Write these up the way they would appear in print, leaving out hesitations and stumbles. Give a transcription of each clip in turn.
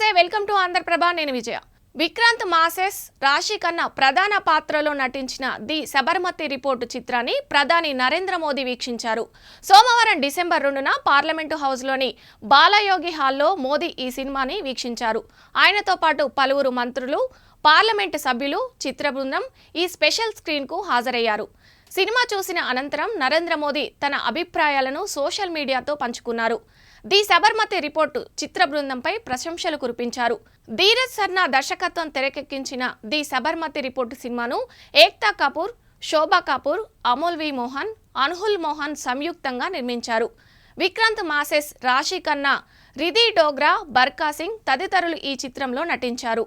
నమస్తే, welcome to Andhraprabha. నేను విజయ. Vikrant masses రాశి ఖన్నా ప్రధాన పాత్రలో నటించిన ది సబర్మతి రిపోర్టు చిత్రాన్ని ప్రధాని నరేంద్ర మోదీ వీక్షించారు. సోమవారం డిసెంబర్ 2న పార్లమెంటు హౌస్లోని బాలయోగి హాల్లో మోదీ ఈ సినిమాని వీక్షించారు. ఆయనతో పాటు పలువురు మంత్రులు, పార్లమెంటు సభ్యులు, చిత్ర బృందం ఈ స్పెషల్ స్క్రీన్కు హాజరయ్యారు. సినిమా చూసిన అనంతరం నరేంద్ర మోదీ తన అభిప్రాయాలను సోషల్ మీడియాతో పంచుకున్నారు. ది సబర్మతి రిపోర్టు చిత్ర బృందంపై ప్రశంసలు కురిపించారు. ధీరజ్ సర్నా దర్శకత్వం తెరకెక్కించిన ది సబర్మతి రిపోర్టు సినిమాను ఏక్తా కపూర్, శోభా కపూర్, అమోల్ వి మోహన్, అనుహుల్ మోహన్ సంయుక్తంగా నిర్మించారు. విక్రాంత్ మాసెస్ రాశి ఖన్నా, రిధి డోగ్రా, బర్కా సింగ్ తదితరులు ఈ చిత్రంలో నటించారు.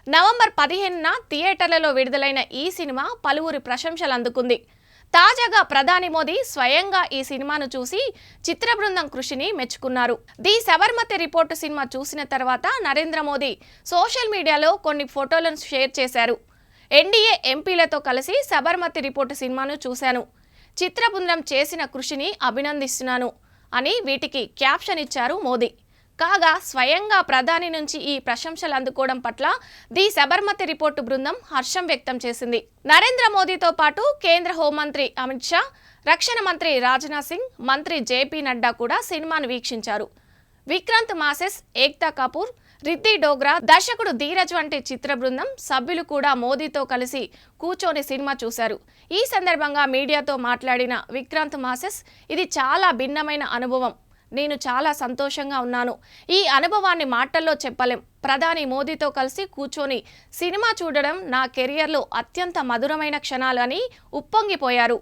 నవంబర్ 15న థియేటర్లలో విడుదలైన ఈ సినిమా పలువురి ప్రశంసలు అందుకుంది. తాజాగా ప్రధాని మోదీ స్వయంగా ఈ సినిమాను చూసి చిత్ర బృందం కృషిని మెచ్చుకున్నారు. ది సబర్మతి రిపోర్టు సినిమా చూసిన తర్వాత నరేంద్ర మోదీ సోషల్ మీడియాలో కొన్ని ఫోటోలను షేర్ చేశారు. ఎన్డీఏ ఎంపీలతో కలిసి సబర్మతి రిపోర్టు సినిమాను చూశాను. చిత్ర బృందం చేసిన కృషిని అభినందిస్తున్నాను అని వీటికి క్యాప్షన్ ఇచ్చారు మోదీ. కాగా స్వయంగా ప్రధాని నుంచి ఈ ప్రశంసలు అందుకోవడం పట్ల ది సబర్మతి రిపోర్టు బృందం హర్షం వ్యక్తం చేసింది. నరేంద్ర మోదీతో పాటు కేంద్ర హోంమంత్రి అమిత్ షా, రక్షణ మంత్రి రాజ్నాథ్ సింగ్, మంత్రి జేపీ నడ్డా కూడా సినిమాను వీక్షించారు. విక్రాంత్ మాసెస్, ఏక్తా కపూర్, రిద్ధి డోగ్రా, దర్శకుడు ధీరజ్ వంటి చిత్ర బృందం సభ్యులు కూడా మోదీతో కలిసి కూర్చొని సినిమా చూశారు. ఈ సందర్భంగా మీడియాతో మాట్లాడిన విక్రాంత్ మాసెస్, ఇది చాలా భిన్నమైన అనుభవం. నేను చాలా సంతోషంగా ఉన్నాను. ఈ అనుభవాన్ని మాటల్లో చెప్పలేం. ప్రధాని మోదీతో కలిసి కూర్చొని సినిమా చూడడం నా కెరియర్లో అత్యంత మధురమైన క్షణాలు అని ఉప్పొంగిపోయారు.